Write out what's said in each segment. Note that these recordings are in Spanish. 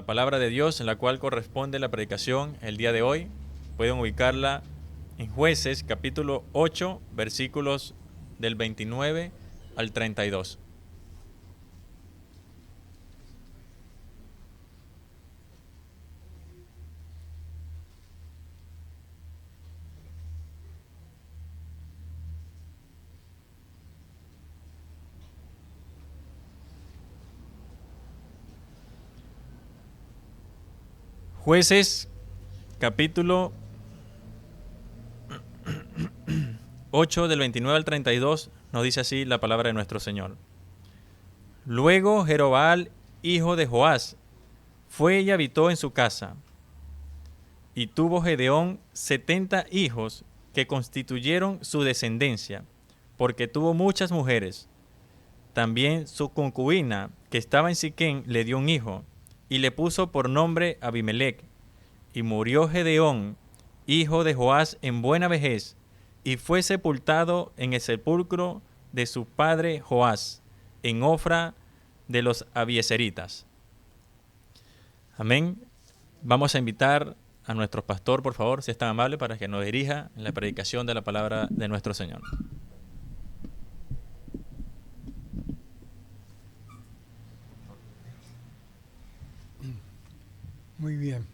palabra de Dios en la cual corresponde la predicación el día de hoy. Pueden ubicarla en Jueces capítulo 8, versículos del 29 al 32. Jueces capítulo 8 del 29 al 32 nos dice así la palabra de nuestro Señor. Luego Jerobaal, hijo de Joás, fue y habitó en su casa. Y tuvo Gedeón 70 hijos que constituyeron su descendencia, porque tuvo muchas mujeres. También su concubina, que estaba en Siquén, le dio un hijo, y le puso por nombre Abimelec. Y murió Gedeón, hijo de Joás, en buena vejez, y fue sepultado en el sepulcro de su padre Joás, en Ofra de los Abieseritas. Amén. Vamos a invitar a nuestro pastor, por favor, si es tan amable, para que nos dirija en la predicación de la palabra de nuestro Señor. Muy bien.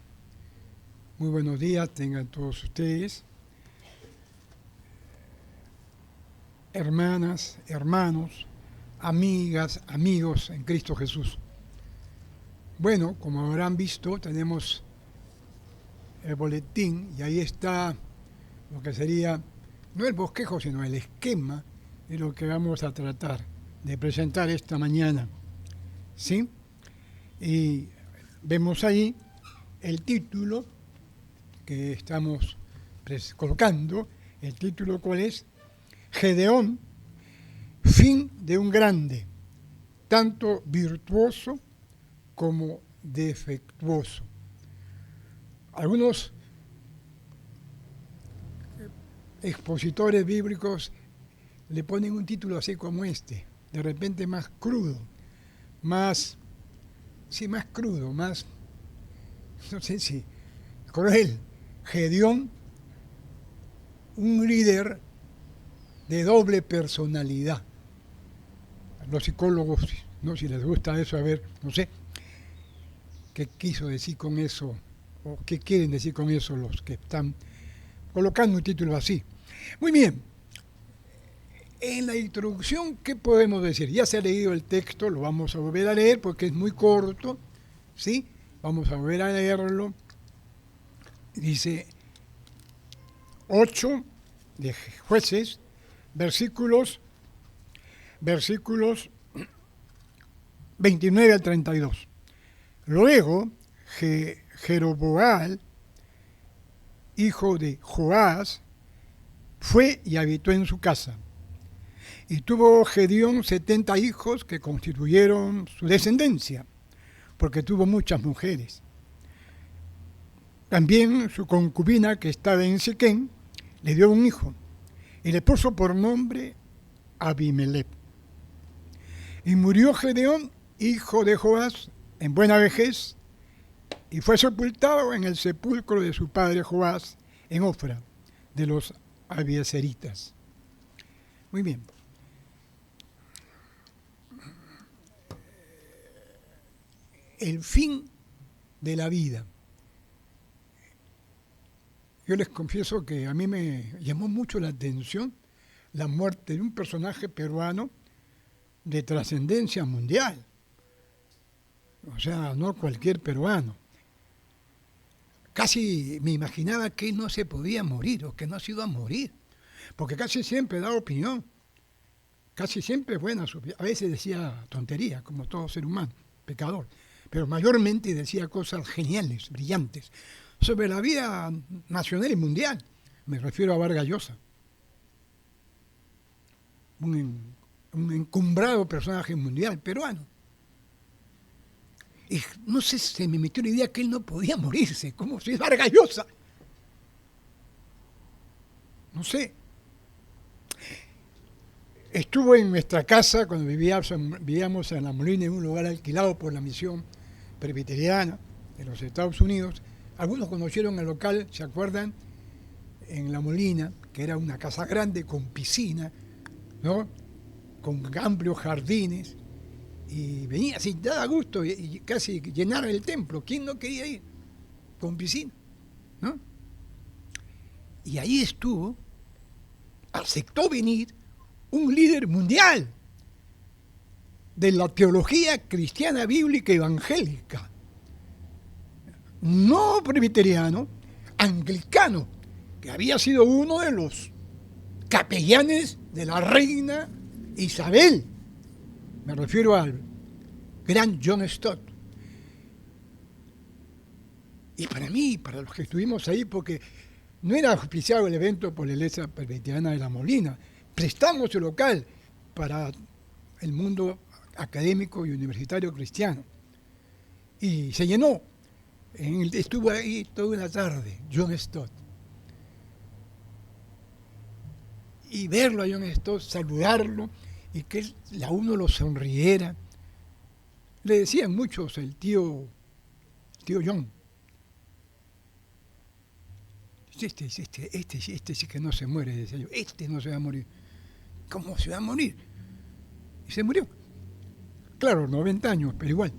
Muy buenos días tengan todos ustedes. Hermanas, hermanos, amigas, amigos en Cristo Jesús. Bueno, como habrán visto, tenemos el boletín y ahí está lo que sería, no el bosquejo, sino el esquema de lo que vamos a tratar de presentar esta mañana. ¿Sí? Y vemos ahí el título que estamos colocando. El título, ¿cuál es? Gedeón, fin de un grande, tanto virtuoso como defectuoso. Algunos expositores bíblicos le ponen un título así como este, de repente más crudo, más crudo, más, no sé si, cruel. Gedeón, un líder de doble personalidad. Los psicólogos, no, si les gusta eso, a ver, no sé, qué quiso decir con eso, o qué quieren decir con eso los que están colocando un título así. Muy bien, en la introducción, ¿qué podemos decir? Ya se ha leído el texto, lo vamos a volver a leer porque es muy corto, ¿sí? Vamos a volver a leerlo. Dice 8 de Jueces, versículos 29 al 32. Luego, Jeroboam, hijo de Joás, fue y habitó en su casa. Y tuvo Gedeón 70 hijos que constituyeron su descendencia, porque tuvo muchas mujeres. También su concubina, que estaba en Siquén, le dio un hijo, y le puso por nombre Abimelec. Y murió Gedeón, hijo de Joás, en buena vejez, y fue sepultado en el sepulcro de su padre Joás, en Ofra de los Abieseritas. Muy bien. El fin de la vida. Yo les confieso que a mí me llamó mucho la atención la muerte de un personaje peruano de trascendencia mundial. O sea, no cualquier peruano. Casi me imaginaba que no se podía morir o que no se iba a morir, porque casi siempre da opinión, casi siempre es buena, a veces decía tonterías, como todo ser humano, pecador, pero mayormente decía cosas geniales, brillantes, sobre la vida nacional y mundial. Me refiero a Vargas Llosa, un encumbrado personaje mundial peruano. Y no sé, se me metió la idea que él no podía morirse, como si es Vargas Llosa. No sé. Estuvo en nuestra casa cuando vivíamos en La Molina, en un lugar alquilado por la misión presbiteriana. de los Estados Unidos. Algunos conocieron el local, ¿se acuerdan? En La Molina, que era una casa grande con piscina, ¿no? Con amplios jardines, y venía sin nada gusto y casi llenar el templo. ¿Quién no quería ir? Con piscina, ¿no? Y ahí estuvo, aceptó venir un líder mundial de la teología cristiana bíblica evangélica, no presbiteriano, anglicano, que había sido uno de los capellanes de la reina Isabel. Me refiero al gran John Stott. Y para mí, para los que estuvimos ahí, porque no era auspiciado el evento por la Iglesia Presbiteriana de La Molina, prestamos el local para el mundo académico y universitario cristiano. Y se llenó. Estuvo ahí toda una tarde, John Stott. Y verlo a John Stott, saludarlo, y que él, a uno lo sonriera. Le decían muchos el tío John. Este sí que no se muere, decía yo. Este no se va a morir. ¿Cómo se va a morir? Y se murió. Claro, 90 años, pero igual.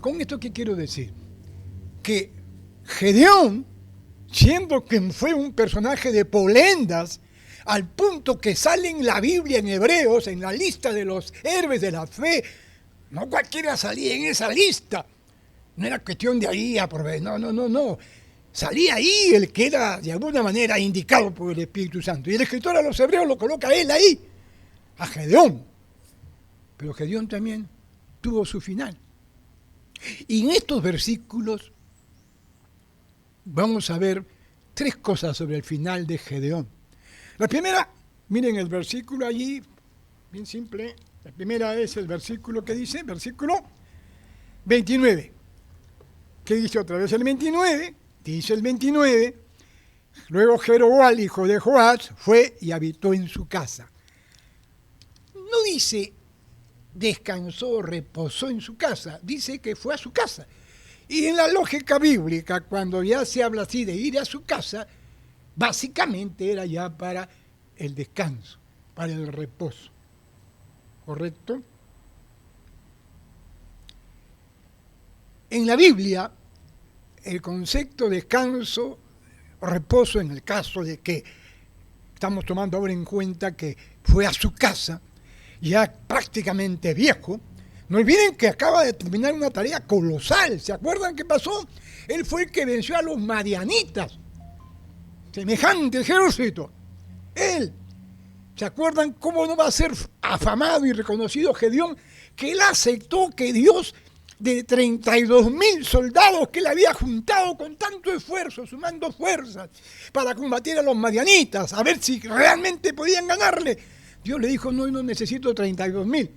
¿Con esto qué quiero decir? Que Gedeón, siendo que fue un personaje de polendas, al punto que sale en la Biblia en Hebreos, en la lista de los héroes de la fe, no cualquiera salía en esa lista. No era cuestión de ahí a proveer, no. Salía ahí el que era de alguna manera indicado por el Espíritu Santo. Y el escritor a los hebreos lo coloca a él ahí, a Gedeón. Pero Gedeón también tuvo su final. Y en estos versículos vamos a ver tres cosas sobre el final de Gedeón. La primera, miren el versículo allí, bien simple. La primera es el versículo que dice, versículo 29. ¿Qué dice otra vez el 29? Dice el 29, luego Jeroboam, hijo de Joás, fue y habitó en su casa. No dice descansó, reposó en su casa, dice que fue a su casa. Y en la lógica bíblica, cuando ya se habla así de ir a su casa, básicamente era ya para el descanso, para el reposo. ¿Correcto? En la Biblia, el concepto de descanso o reposo, en el caso de que estamos tomando ahora en cuenta que fue a su casa, ya prácticamente viejo, no olviden que acaba de terminar una tarea colosal. ¿Se acuerdan qué pasó? Él fue el que venció a los madianitas, semejante ejército. Él, ¿se acuerdan cómo no va a ser afamado y reconocido Gedeón? Que él aceptó que Dios, de 32.000 soldados que él había juntado con tanto esfuerzo, sumando fuerzas para combatir a los madianitas, a ver si realmente podían ganarle, Dios le dijo, no necesito 32.000.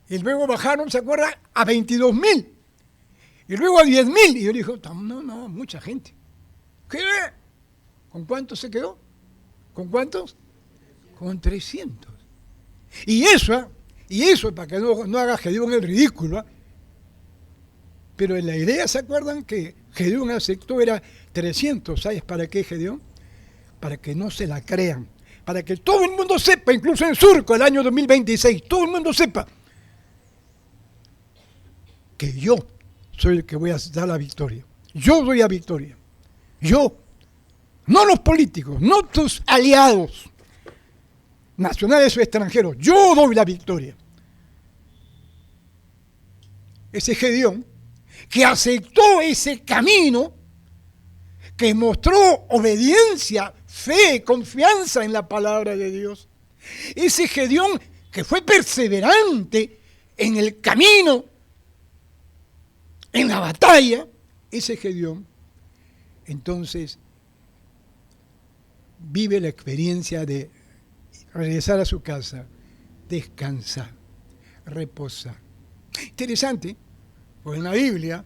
Y luego bajaron, ¿se acuerdan? A 22.000. Y luego a 10.000. Y Dios dijo, no, mucha gente. ¿Qué? ¿Con cuántos se quedó? ¿Con cuántos? Con 300. Y eso, para que no haga Gedeón el ridículo, ¿eh? Pero en la idea, ¿se acuerdan que Gedeón aceptó era 300? ¿Sabes para qué, Gedeón? Para que no se la crean. Para que todo el mundo sepa, incluso en Surco, el año 2026, todo el mundo sepa que yo soy el que voy a dar la victoria. Yo doy la victoria. Yo, no los políticos, no tus aliados, nacionales o extranjeros, yo doy la victoria. Ese Gedeón, que aceptó ese camino, que mostró obediencia, fe, confianza en la palabra de Dios. Ese Gedeón que fue perseverante en el camino, en la batalla, ese Gedeón, entonces vive la experiencia de regresar a su casa, descansar, reposar. Interesante, pues en la Biblia,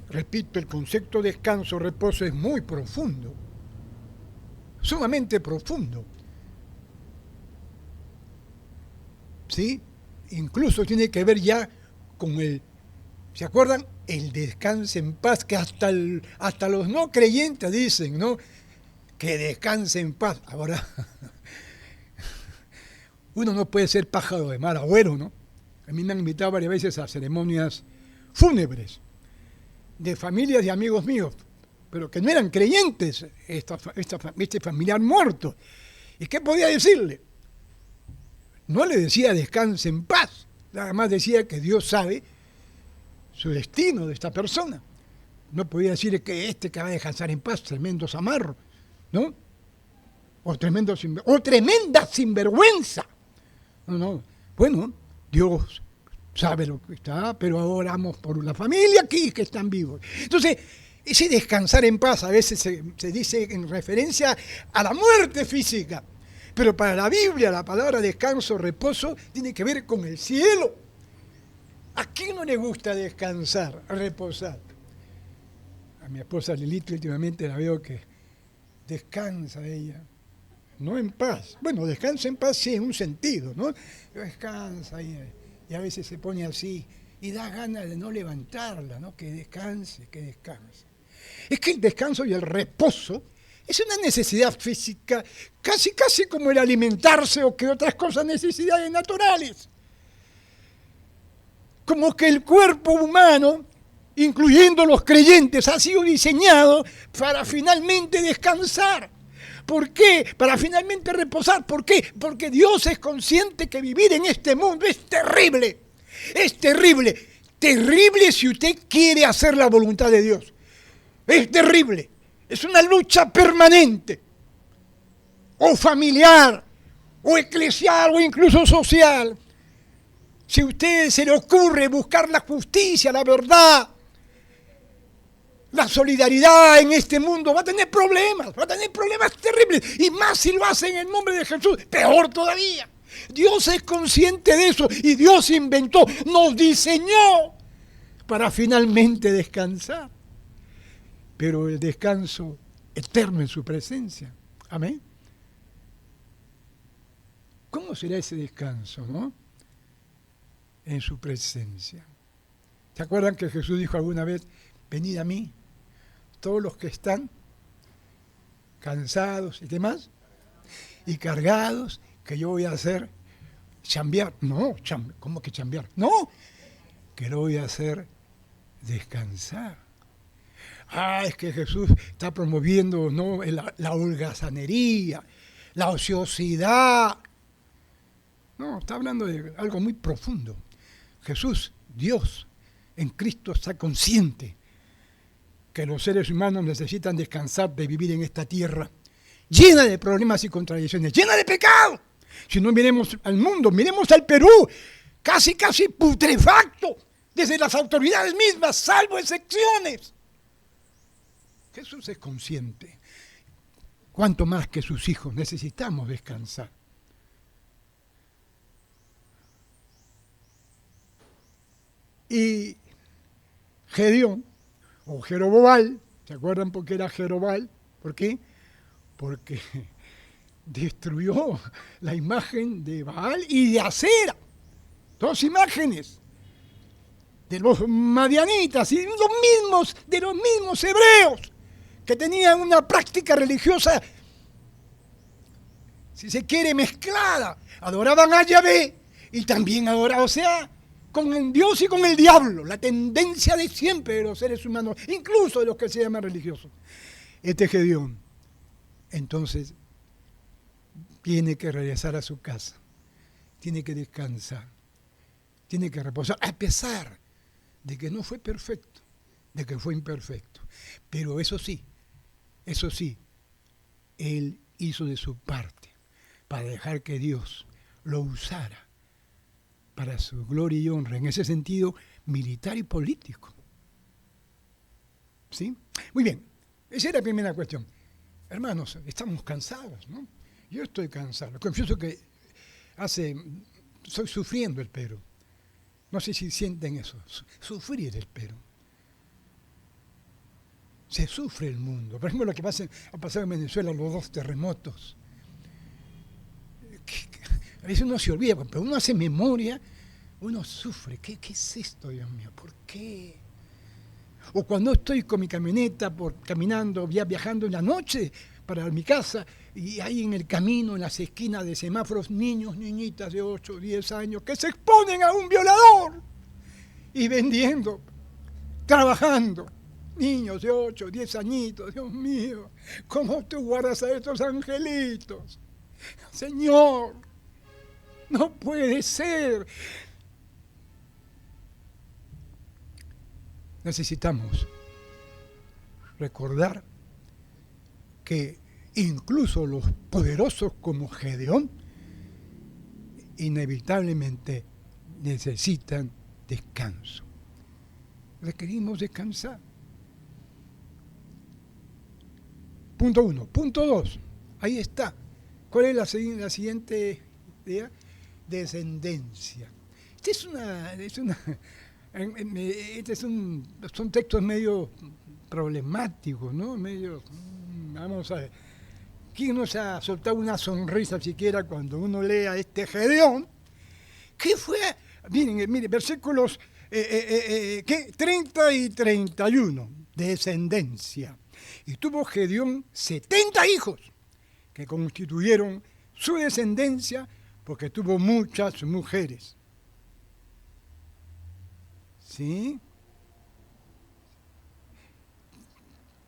repito, el concepto de descanso, reposo es muy profundo, sumamente profundo. ¿Sí? Incluso tiene que ver ya con el ¿Se acuerdan? El descanse en paz, que hasta los no creyentes dicen, ¿no? Que descanse en paz. Ahora, uno no puede ser pájaro de mal agüero, ¿no? A mí me han invitado varias veces a ceremonias fúnebres de familias y amigos míos, pero que no eran creyentes, este familiar muerto. ¿Y qué podía decirle? No le decía descanse en paz, nada más decía que Dios sabe su destino de esta persona. No podía decirle que que va a descansar en paz, tremendo zamarro, ¿no? O tremenda sinvergüenza. No. Bueno, Dios sabe lo que está, pero oramos por la familia aquí que están vivos. Entonces, ese descansar en paz a veces se dice en referencia a la muerte física, pero para la Biblia la palabra descanso, reposo, tiene que ver con el cielo. ¿A quién no le gusta descansar, reposar? A mi esposa Lilith últimamente la veo que descansa ella, no en paz. Bueno, descansa en paz sí en un sentido, ¿no? Descansa y a veces se pone así y da ganas de no levantarla, ¿no? Que descanse. Es que el descanso y el reposo es una necesidad física, casi como el alimentarse o que otras cosas, necesidades naturales. Como que el cuerpo humano, incluyendo los creyentes, ha sido diseñado para finalmente descansar. ¿Por qué? Para finalmente reposar. ¿Por qué? Porque Dios es consciente que vivir en este mundo es terrible. Es terrible. Terrible si usted quiere hacer la voluntad de Dios. Es terrible. Es una lucha permanente. O familiar, o eclesial, o incluso social. Si a usted se le ocurre buscar la justicia, la verdad, la solidaridad en este mundo, va a tener problemas terribles. Y más si lo hace en el nombre de Jesús, peor todavía. Dios es consciente de eso y Dios inventó, nos diseñó para finalmente descansar. Pero el descanso eterno en su presencia. Amén. ¿Cómo será ese descanso, no? En su presencia. ¿Se acuerdan que Jesús dijo alguna vez, venid a mí, todos los que están cansados y demás, y cargados, que yo voy a hacer chambear? No, ¿cómo que chambear? No, que lo voy a hacer descansar. Es que Jesús está promoviendo, ¿no?, la holgazanería, la ociosidad. No, está hablando de algo muy profundo. Jesús, Dios, en Cristo está consciente que los seres humanos necesitan descansar de vivir en esta tierra llena de problemas y contradicciones, llena de pecado. Si no miremos al mundo, miremos al Perú, casi putrefacto, desde las autoridades mismas, salvo excepciones. Jesús es consciente. Cuanto más que sus hijos necesitamos descansar. Y Gedeón, o Jerobal, ¿se acuerdan por qué era Jerobal? ¿Por qué? Porque destruyó la imagen de Baal y de Acera. Dos imágenes de los madianitas y de los mismos hebreos que tenían una práctica religiosa, si se quiere, mezclada. Adoraban a Yahvé y también adoraban, o sea, con el Dios y con el diablo, la tendencia de siempre de los seres humanos, incluso de los que se llaman religiosos. Este Gedeón, entonces, tiene que regresar a su casa, tiene que descansar, tiene que reposar, a pesar de que no fue perfecto, de que fue imperfecto. Pero eso sí, él hizo de su parte para dejar que Dios lo usara para su gloria y honra, en ese sentido militar y político. ¿Sí? Muy bien, esa es la primera cuestión. Hermanos, estamos cansados, ¿no? Yo estoy cansado. Confieso que estoy sufriendo el pero. No sé si sienten eso, sufrir el pero. Se sufre el mundo. Por ejemplo, lo que ha pasado en Venezuela, los 2 terremotos. A veces uno se olvida, pero uno hace memoria, uno sufre. ¿Qué es esto, Dios mío? ¿Por qué? O cuando estoy con mi camioneta caminando, viajando en la noche para mi casa, y hay en el camino, en las esquinas de semáforos, niños, niñitas de 8 o 10 años que se exponen a un violador y vendiendo, trabajando. Niños de 8, 10 añitos, Dios mío, ¿cómo tú guardas a estos angelitos? Señor, no puede ser. Necesitamos recordar que incluso los poderosos como Gedeón inevitablemente necesitan descanso. Requerimos descansar. Punto 1. Punto 2. Ahí está. ¿Cuál es la siguiente idea? Descendencia. Son textos medio problemáticos, ¿no? Vamos a ver. ¿Quién nos ha soltado una sonrisa siquiera cuando uno lee a este Gedeón? ¿Qué fue? Miren, versículos 30 y 31. Descendencia. Y tuvo Gedeón 70 hijos que constituyeron su descendencia porque tuvo muchas mujeres. ¿Sí?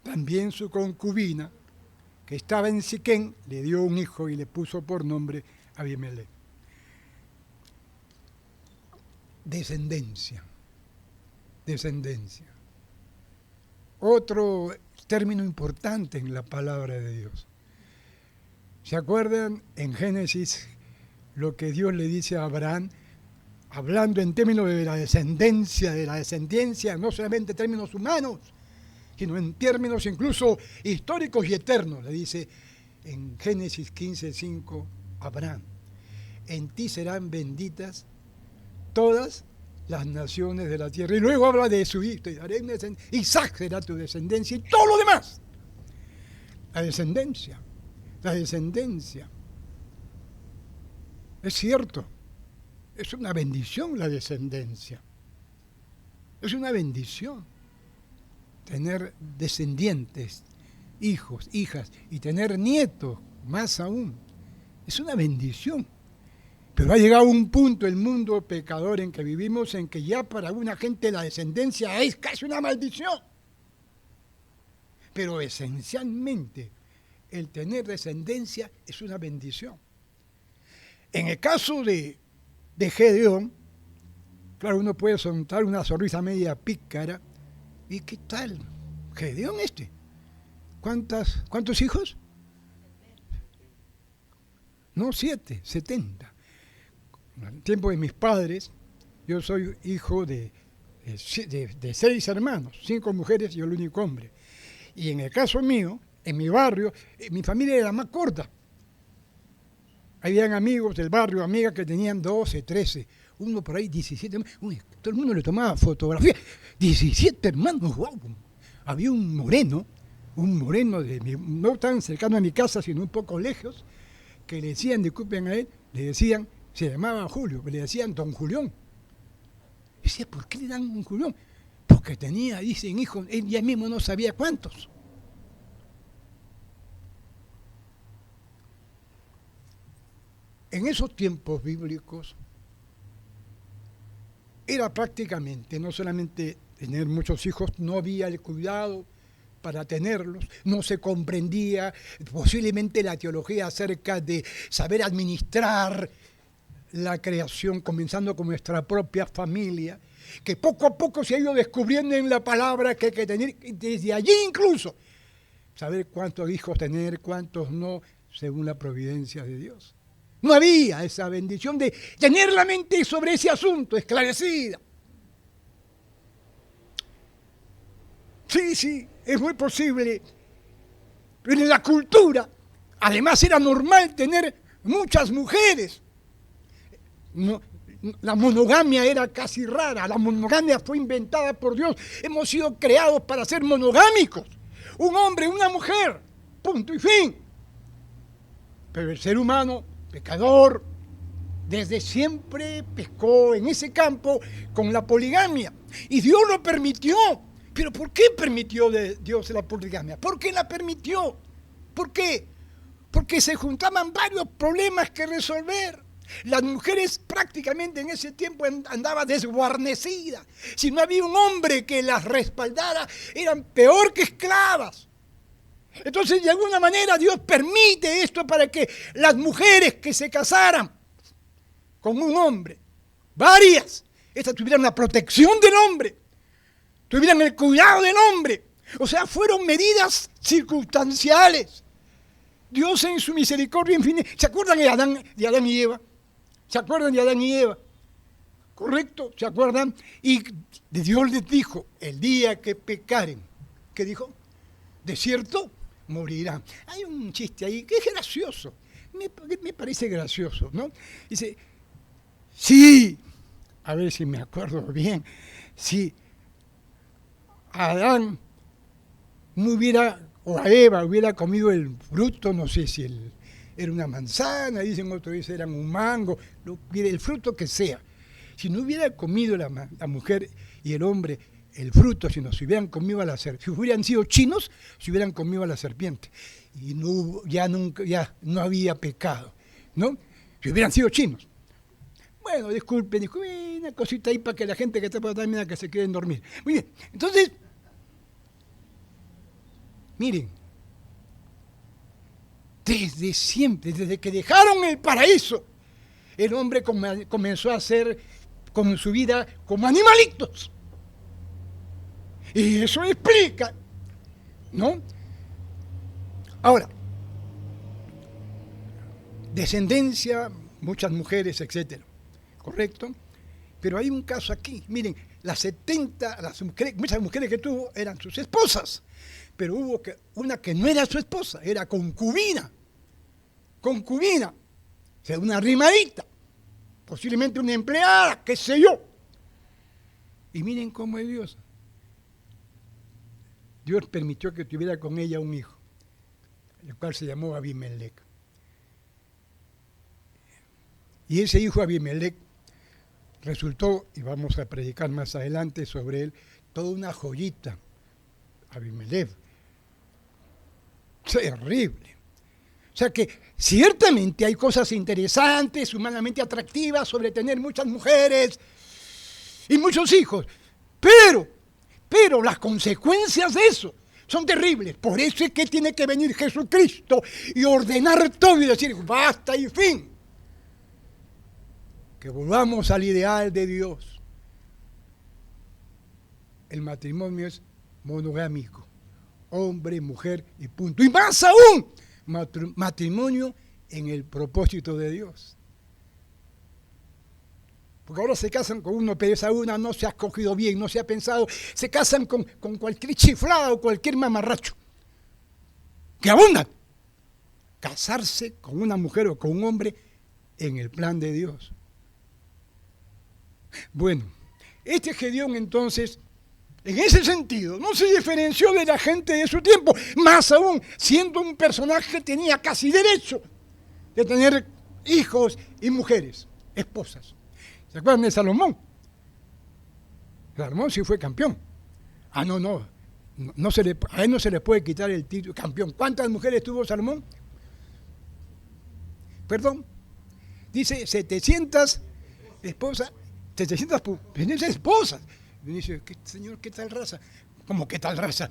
También su concubina, que estaba en Siquén, le dio un hijo y le puso por nombre Abimelech. Descendencia. Descendencia. Otro término importante en la palabra de Dios. ¿Se acuerdan en Génesis lo que Dios le dice a Abraham? Hablando en términos de la descendencia, no solamente en términos humanos, sino en términos incluso históricos y eternos. Le dice en Génesis 15:5 Abraham, en ti serán benditas todas las naciones de la tierra. Y luego habla de su hijo, Isaac será tu descendencia y todo lo demás. La descendencia. Es cierto, es una bendición la descendencia. Es una bendición tener descendientes, hijos, hijas, y tener nietos, más aún. Es una bendición. Pero ha llegado un punto el mundo pecador en que vivimos en que ya para una gente la descendencia es casi una maldición. Pero esencialmente el tener descendencia es una bendición. En el caso de Gedeón, claro, uno puede soltar una sonrisa media pícara. ¿Y qué tal? Gedeón ¿Cuántos hijos? No, 7, 70. En el tiempo de mis padres, yo soy hijo de 6 hermanos, 5 mujeres y yo el único hombre. Y en el caso mío, en mi barrio, mi familia era más corta. Habían amigos del barrio, amigas que tenían 12, 13, uno por ahí 17, todo el mundo le tomaba fotografía. 17 hermanos, wow. Había un moreno no tan cercano a mi casa, sino un poco lejos, que le decían, disculpen a él, le decían, se llamaba Julio, le decían Don Julián. Y decía, ¿por qué le dan un Julián? Porque dicen hijos, él ya mismo no sabía cuántos. En esos tiempos bíblicos era prácticamente, no solamente tener muchos hijos, no había el cuidado para tenerlos, no se comprendía posiblemente la teología acerca de saber administrar la creación, comenzando con nuestra propia familia, que poco a poco se ha ido descubriendo en la palabra que hay que tener, desde allí incluso, saber cuántos hijos tener, cuántos no, según la providencia de Dios. No había esa bendición de tener la mente sobre ese asunto esclarecida. Sí, es muy posible. Pero en la cultura, además era normal tener muchas mujeres. No, la monogamia era casi rara. La monogamia fue inventada por Dios. Hemos sido creados para ser monogámicos. Un hombre, una mujer, punto y fin. Pero el ser humano, pecador, desde siempre pescó en ese campo con la poligamia. Y Dios lo permitió. ¿Pero por qué permitió Dios la poligamia? ¿Por qué la permitió? ¿Por qué? Porque se juntaban varios problemas que resolver. Las mujeres prácticamente en ese tiempo andaban desguarnecidas. Si no había un hombre que las respaldara, eran peor que esclavas. Entonces, de alguna manera, Dios permite esto para que las mujeres que se casaran con un hombre, varias, estas tuvieran la protección del hombre, tuvieran el cuidado del hombre. O sea, fueron medidas circunstanciales. Dios en su misericordia infinita. ¿Se acuerdan de Adán y Eva? ¿Se acuerdan de Adán y Eva? ¿Correcto? ¿Se acuerdan? Y Dios les dijo, el día que pecaren, ¿qué dijo? De cierto, morirán. Hay un chiste ahí que es gracioso. Me parece gracioso, ¿no? Dice, sí, a ver si me acuerdo bien, si Adán no hubiera, o a Eva hubiera comido el fruto, no sé si era una manzana, dicen otros dicen eran un mango, el fruto que sea. Si no hubiera comido la mujer y el hombre el fruto, si no se hubieran comido a la serpiente, si hubieran sido chinos, se hubieran comido a la serpiente. Y ya no había pecado, ¿no? Si hubieran sido chinos. Bueno, disculpen, una cosita ahí para que la gente que está por acá mira que se queden dormir. Muy bien, entonces, miren, desde siempre, desde que dejaron el paraíso, el hombre comenzó a hacer con su vida como animalitos. Y eso explica, ¿no? Ahora, descendencia, muchas mujeres, etcétera, ¿correcto? Pero hay un caso aquí, miren, muchas mujeres que tuvo eran sus esposas, pero hubo una que no era su esposa, era concubina, o sea, una rimadita, posiblemente una empleada, qué sé yo. Y miren cómo es Dios. Dios permitió que tuviera con ella un hijo, el cual se llamó Abimelech. Y ese hijo Abimelech resultó, y vamos a predicar más adelante sobre él, toda una joyita. Abimelech. Terrible. O sea que ciertamente hay cosas interesantes, humanamente atractivas, sobre tener muchas mujeres y muchos hijos, pero las consecuencias de eso son terribles. Por eso es que tiene que venir Jesucristo y ordenar todo y decir, basta y fin. Que volvamos al ideal de Dios. El matrimonio es monogámico, hombre, mujer y punto. Y más aún, matrimonio en el propósito de Dios. Porque ahora se casan con uno, pero esa una no se ha escogido bien, no se ha pensado. Se casan con cualquier chiflado, cualquier mamarracho. Que abundan. Casarse con una mujer o con un hombre en el plan de Dios. Bueno, este Gedeón entonces, en ese sentido, no se diferenció de la gente de su tiempo. Más aún, siendo un personaje, tenía casi derecho de tener hijos y mujeres, esposas. ¿Se acuerdan de Salomón? Salomón sí fue campeón. A él no se le puede quitar el título campeón. ¿Cuántas mujeres tuvo Salomón? Perdón. Dice 700 esposas. 700 esposas. Y dice, señor, ¿qué tal raza? ¿Cómo qué tal raza?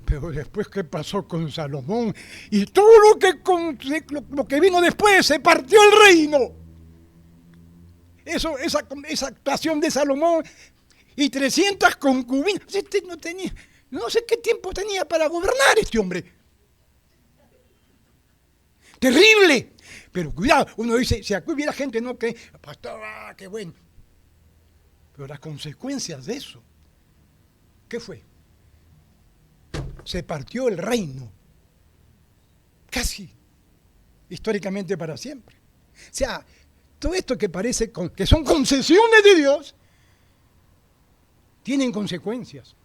Pero después, ¿qué pasó con Salomón? Y todo lo que vino después, se partió el reino. Esa actuación de Salomón y 300 concubinas. Este no sé qué tiempo tenía para gobernar este hombre. Terrible. Pero cuidado, uno dice, si aquí hubiera gente no que, pastor, qué bueno. Pero las consecuencias de eso, ¿qué fue? Se partió el reino. Casi históricamente para siempre. O sea, todo esto que parece que son concesiones de Dios, tienen consecuencias.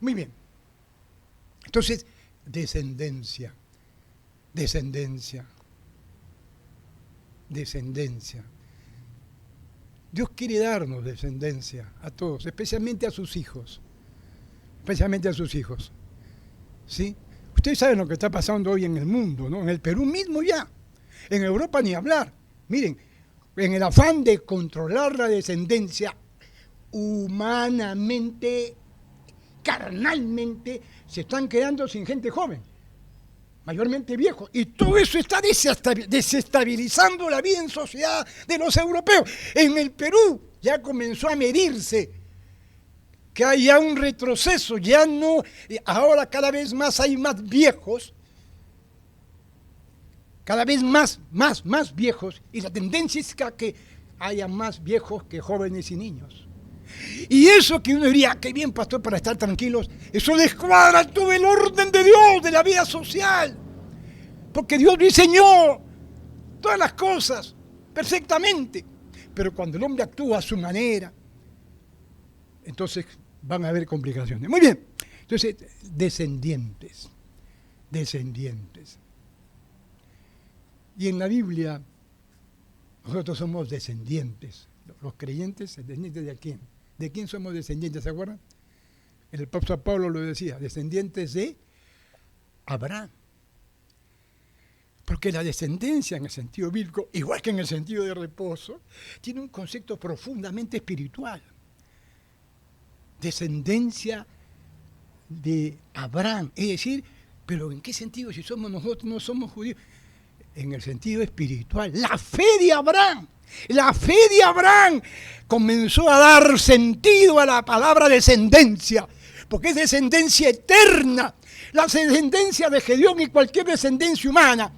Muy bien. Entonces, descendencia. descendencia. Dios quiere darnos descendencia a todos, especialmente a sus hijos. Especialmente a sus hijos. ¿Sí? Ustedes saben lo que está pasando hoy en el mundo, ¿no? En el Perú mismo ya. En Europa ni hablar. Miren, en el afán de controlar la descendencia humanamente, carnalmente, se están quedando sin gente joven, mayormente viejos. Y todo eso está desestabilizando la vida en sociedad de los europeos. En el Perú ya comenzó a medirse que hay ya un retroceso, ya no, ahora cada vez más hay más viejos, cada vez más viejos, y la tendencia es que haya más viejos que jóvenes y niños. Y eso que uno diría, qué bien, pastor, para estar tranquilos, eso descuadra todo el orden de Dios, de la vida social, porque Dios diseñó todas las cosas perfectamente, pero cuando el hombre actúa a su manera, entonces van a haber complicaciones. Muy bien, entonces, descendientes. Y en la Biblia, nosotros somos descendientes. Los creyentes, ¿descendientes de quién? ¿De quién somos descendientes? ¿Se acuerdan? El apóstol Pablo lo decía, descendientes de Abraham. Porque la descendencia en el sentido bíblico, igual que en el sentido de reposo, tiene un concepto profundamente espiritual. Descendencia de Abraham, es decir, pero ¿en qué sentido? Si somos nosotros, no somos judíos. En el sentido espiritual, la fe de Abraham comenzó a dar sentido a la palabra descendencia, porque es descendencia eterna. La descendencia de Gedeón y cualquier descendencia humana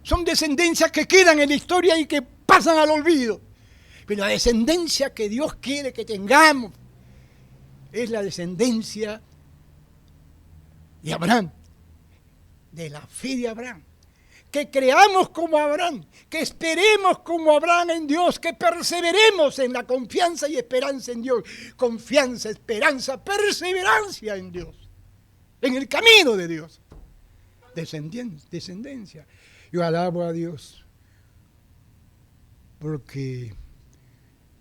son descendencias que quedan en la historia y que pasan al olvido. Pero la descendencia que Dios quiere que tengamos es la descendencia de Abraham, de la fe de Abraham. Que creamos como Abraham, que esperemos como Abraham en Dios, que perseveremos en la confianza y esperanza en Dios. Confianza, esperanza, perseverancia en Dios, en el camino de Dios. Descendencia. Yo alabo a Dios porque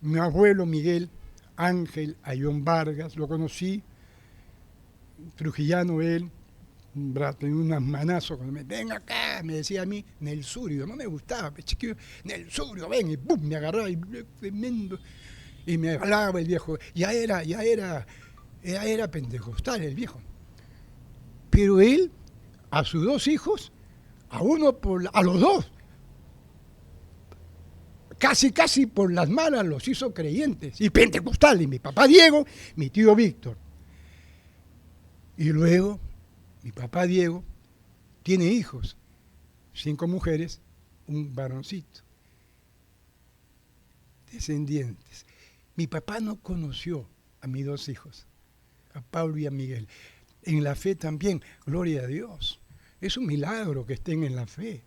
mi abuelo Miguel Ángel Ayón Vargas, lo conocí, trujillano él, tenía unas manazos, cuando ven acá, me decía a mí, Nelsurio, no me gustaba, chiquillo, Nelsurio, ven, y ¡pum!, me agarraba, y tremendo, y me hablaba el viejo, ya era pentecostal el viejo, pero él, a sus dos hijos, a los dos, casi por las malas los hizo creyentes, y pentecostales, mi papá Diego, mi tío Víctor, y luego, mi papá Diego tiene hijos, 5 mujeres, un varoncito. Descendientes. Mi papá no conoció a mis 2 hijos, a Pablo y a Miguel. En la fe también, gloria a Dios. Es un milagro que estén en la fe.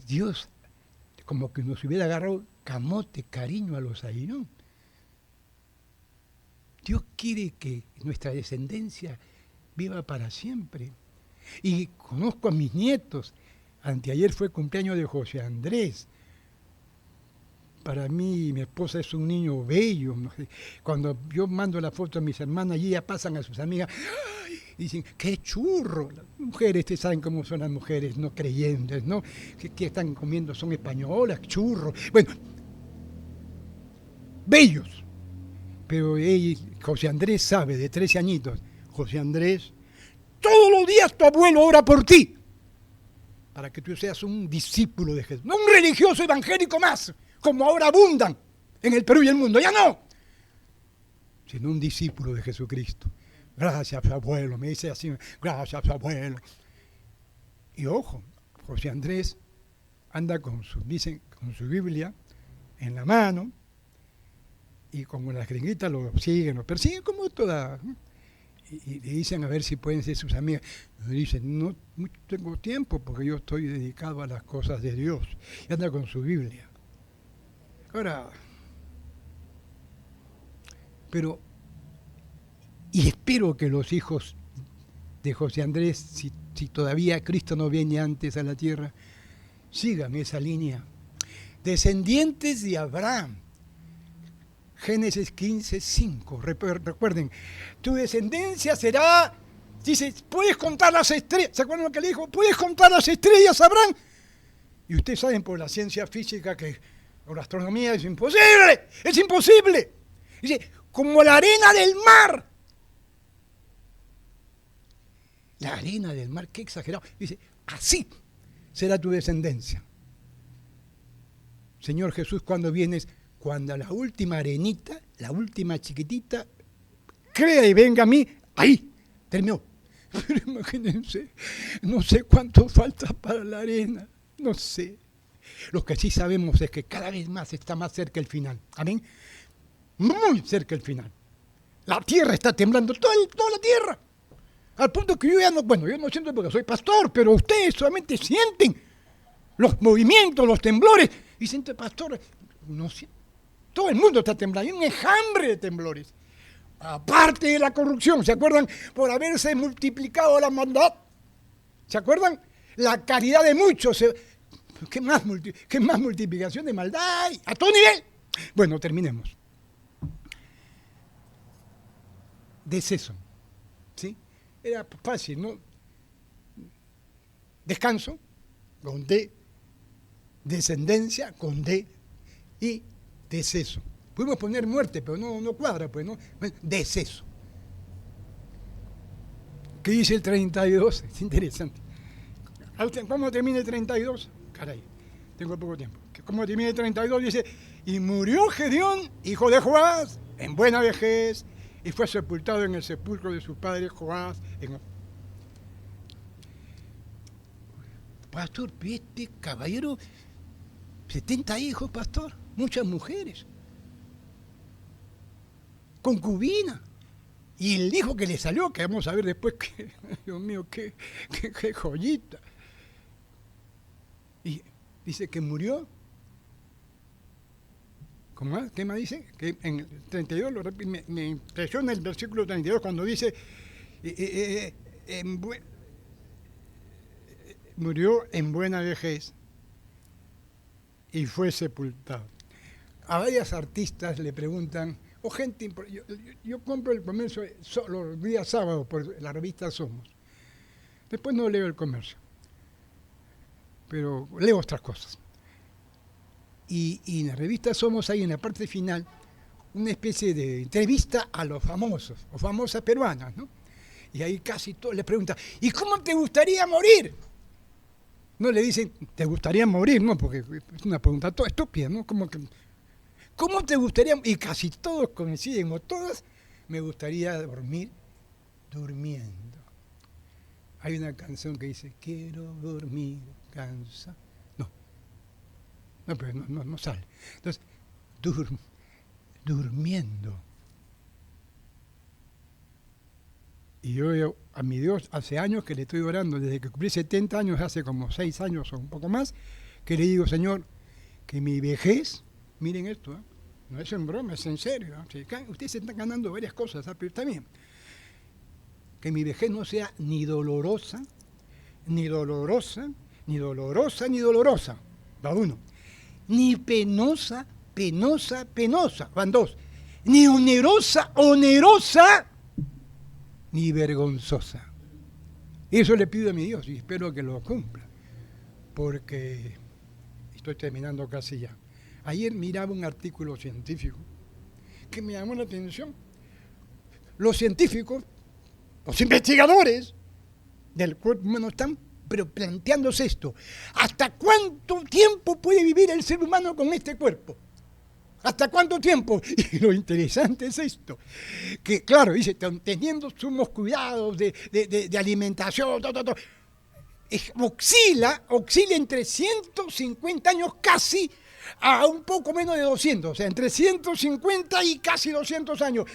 Dios, como que nos hubiera agarrado camote, cariño a los Ainón. Dios quiere que nuestra descendencia viva para siempre. Y conozco a mis nietos. Anteayer fue cumpleaños de José Andrés. Para mí, mi esposa es un niño bello. Cuando yo mando la foto a mis hermanas y ellas pasan a sus amigas, ¡ay!, dicen, ¡qué churro! Las mujeres, ustedes saben cómo son las mujeres no creyentes, ¿no? ¿Qué están comiendo? Son españolas, churros. Bueno, bellos. Pero José Andrés sabe, de 13 añitos, José Andrés, todos los días tu abuelo ora por ti, para que tú seas un discípulo de Jesús, no un religioso evangélico más, como ahora abundan en el Perú y el mundo, ya no, sino un discípulo de Jesucristo. Gracias, abuelo, me dice así, gracias, abuelo. Y ojo, José Andrés anda con su Biblia en la mano, y como las gringuitas lo siguen, lo persiguen como toda, ¿no? Y le dicen a ver si pueden ser sus amigas. Y dicen, no tengo tiempo porque yo estoy dedicado a las cosas de Dios. Y anda con su Biblia. Ahora, pero, y espero que los hijos de José Andrés, si todavía Cristo no viene antes a la tierra, Sigan esa línea. Descendientes de Abraham. Génesis 15:5. Recuerden, tu descendencia será, dice, puedes contar las estrellas. ¿Se acuerdan lo que le dijo? Puedes contar las estrellas, Abraham. Y ustedes saben por la ciencia física que, por la astronomía, es imposible. Es imposible. Dice, como la arena del mar. La arena del mar, qué exagerado. Dice, así será tu descendencia. Señor Jesús, ¿cuándo vienes? Cuando la última arenita, la última chiquitita, crea y venga a mí, ahí, terminó. Pero imagínense, no sé cuánto falta para la arena, no sé. Lo que sí sabemos es que cada vez más está más cerca el final. Amén. Muy cerca el final. La tierra está temblando, toda la tierra. Al punto que yo ya no, bueno, yo no siento porque soy pastor, pero ustedes solamente sienten los movimientos, los temblores. Y siente, pastor, no siento. Todo el mundo está temblando, hay un enjambre de temblores. Aparte de la corrupción, ¿se acuerdan? Por haberse multiplicado la maldad. ¿Se acuerdan? La caridad de muchos. ¿Qué más multiplicación de maldad hay? A todo nivel. Bueno, terminemos. Deceso. ¿Sí? Era fácil, ¿no? Descanso, con D. Descendencia, con D. Y deceso. Podemos poner muerte, pero no cuadra, pues, ¿no? Deceso. ¿Qué dice el 32? Es interesante. ¿Cómo termina el 32? Caray, tengo poco tiempo. ¿Cómo termina el 32? Dice, y murió Gedeón, hijo de Joás, en buena vejez, y fue sepultado en el sepulcro de su padre Joás. Pastor, este caballero, 70 hijos, pastor, muchas mujeres, concubina, y el hijo que le salió, que vamos a ver después, que, Dios mío, qué joyita. Y dice que murió. ¿Cómo es? ¿Qué más dice? Que en el 32, me impresiona el versículo 32 cuando dice, murió en buena vejez y fue sepultado. A varias artistas le preguntan, o gente, yo compro el comercio los días sábados por la revista Somos. Después no leo el comercio, pero leo otras cosas. Y en la revista Somos hay en la parte final una especie de entrevista a los famosos, o famosas peruanas, ¿no? Y ahí casi todos les preguntan, ¿y cómo te gustaría morir? No le dicen, ¿te gustaría morir? No, porque es una pregunta toda estúpida, ¿no? Como que, ¿cómo te gustaría? Y casi todos coinciden, o todas, me gustaría dormir durmiendo. Hay una canción que dice, quiero dormir cansado. No, pero no sale. Entonces, durmiendo. Y yo a mi Dios hace años que le estoy orando, desde que cumplí 70 años, hace como 6 años o un poco más, que le digo, Señor, que mi vejez, miren esto, no es en broma, es en serio. Ustedes se están ganando varias cosas, pero está bien. Que mi vejez no sea ni dolorosa, ni dolorosa, ni dolorosa, ni dolorosa. Va uno. Ni penosa, penosa, penosa. Van dos. Ni onerosa, onerosa, ni vergonzosa. Eso le pido a mi Dios y espero que lo cumpla. Porque estoy terminando casi ya. Ayer miraba un artículo científico que me llamó la atención. Los científicos, los investigadores del cuerpo humano están pero planteándose esto, ¿hasta cuánto tiempo puede vivir el ser humano con este cuerpo? ¿Hasta cuánto tiempo? Y lo interesante es esto, que claro, dice, teniendo sumos cuidados de alimentación, oscila entre 150 años casi a un poco menos de 200, o sea, entre 150 y casi 200 años.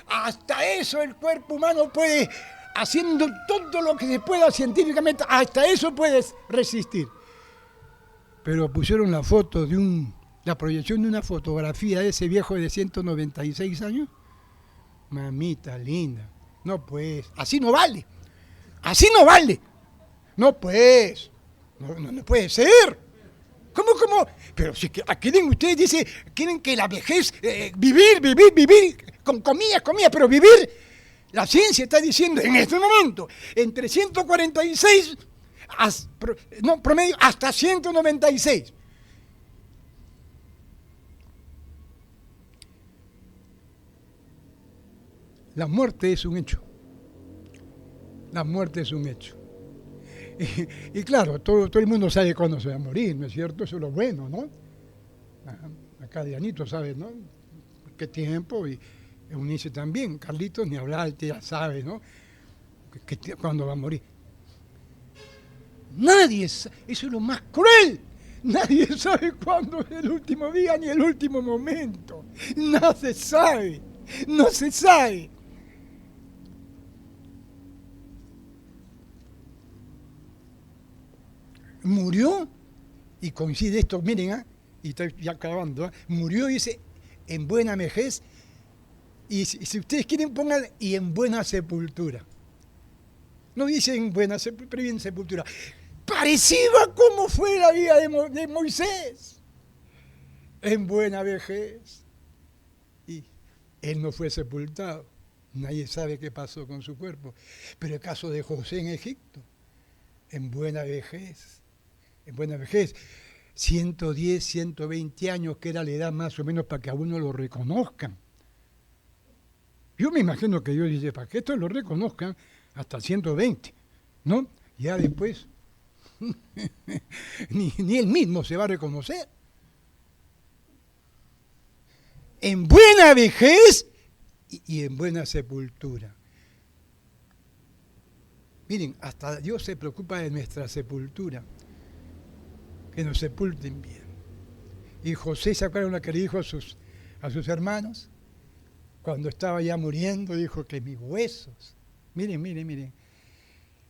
Hasta eso el cuerpo humano puede, haciendo todo lo que se pueda científicamente, hasta eso puedes resistir. Pero pusieron la foto la proyección de una fotografía de ese viejo de 196 años. Mamita linda, no pues, así no vale, no pues, no puede ser. ¿Cómo? Pero si quieren ustedes, dice, quieren que la vejez, vivir, con comillas, pero vivir. La ciencia está diciendo en este momento, entre 146, promedio, hasta 196. La muerte es un hecho. La muerte es un hecho. Y claro, todo el mundo sabe cuándo se va a morir, ¿no es cierto? Eso es lo bueno, ¿no? Acá Dianito sabe, ¿no? ¿Qué tiempo? Y Eunice también. Carlitos, ni hablar, ya sabe, ¿no? Cuándo va a morir. Nadie sabe, eso es lo más cruel. Nadie sabe cuándo es el último día ni el último momento. No se sabe. Murió, y coincide esto, miren, y estoy ya acabando, murió, dice, en buena vejez, y si ustedes quieren pongan, y en buena sepultura. No dice en buena sepultura, pero en sepultura. Parecido a cómo fue la vida de Moisés, en buena vejez. Y él no fue sepultado, nadie sabe qué pasó con su cuerpo. Pero el caso de José en Egipto, en buena vejez. 110, 120 años, que era la edad más o menos para que a uno lo reconozcan. Yo me imagino que Dios dice, para que esto lo reconozcan, hasta 120, ¿no? Ya después, ni él mismo se va a reconocer. En buena vejez y en buena sepultura. Miren, hasta Dios se preocupa de nuestra sepultura. Que nos sepulten bien. Y José, ¿se acuerdan lo que le dijo a sus hermanos? Cuando estaba ya muriendo, dijo que mis huesos, miren,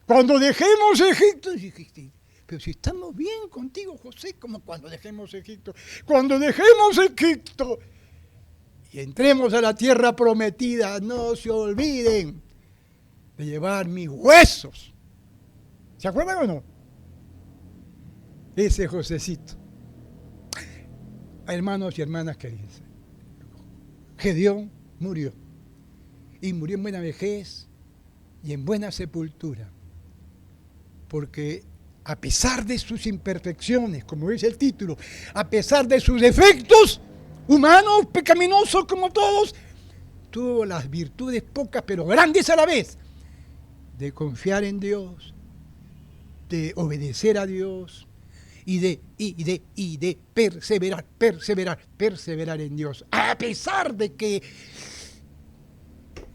cuando dejemos Egipto, pero si estamos bien contigo, José, como cuando dejemos Egipto, y entremos a la tierra prometida, no se olviden de llevar mis huesos. ¿Se acuerdan o no? Ese Josecito. Hermanos y hermanas queridos, Gedeón murió. Y murió en buena vejez y en buena sepultura. Porque a pesar de sus imperfecciones, como dice el título, a pesar de sus defectos humanos, pecaminosos como todos, tuvo las virtudes pocas pero grandes a la vez, de confiar en Dios, de obedecer a Dios, y de perseverar en Dios, a pesar de que,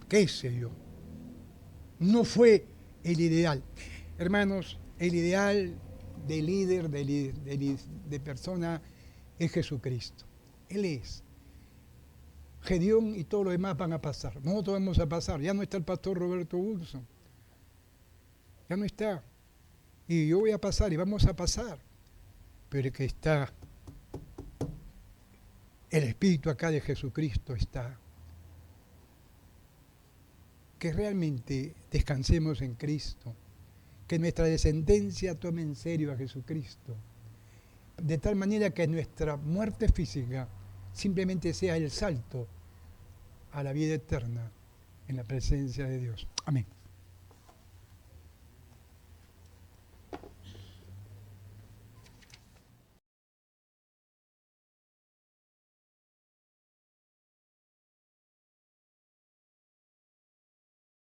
qué sé yo, no fue el ideal. Hermanos, el ideal de líder, de persona, es Jesucristo. Él es. Gedeón y todo lo demás van a pasar. Nosotros vamos a pasar. Ya no está el pastor Roberto Wilson. Ya no está. Y yo voy a pasar y vamos a pasar. Pero que está el Espíritu acá de Jesucristo está. Que realmente descansemos en Cristo. Que nuestra descendencia tome en serio a Jesucristo. De tal manera que nuestra muerte física simplemente sea el salto a la vida eterna en la presencia de Dios. Amén.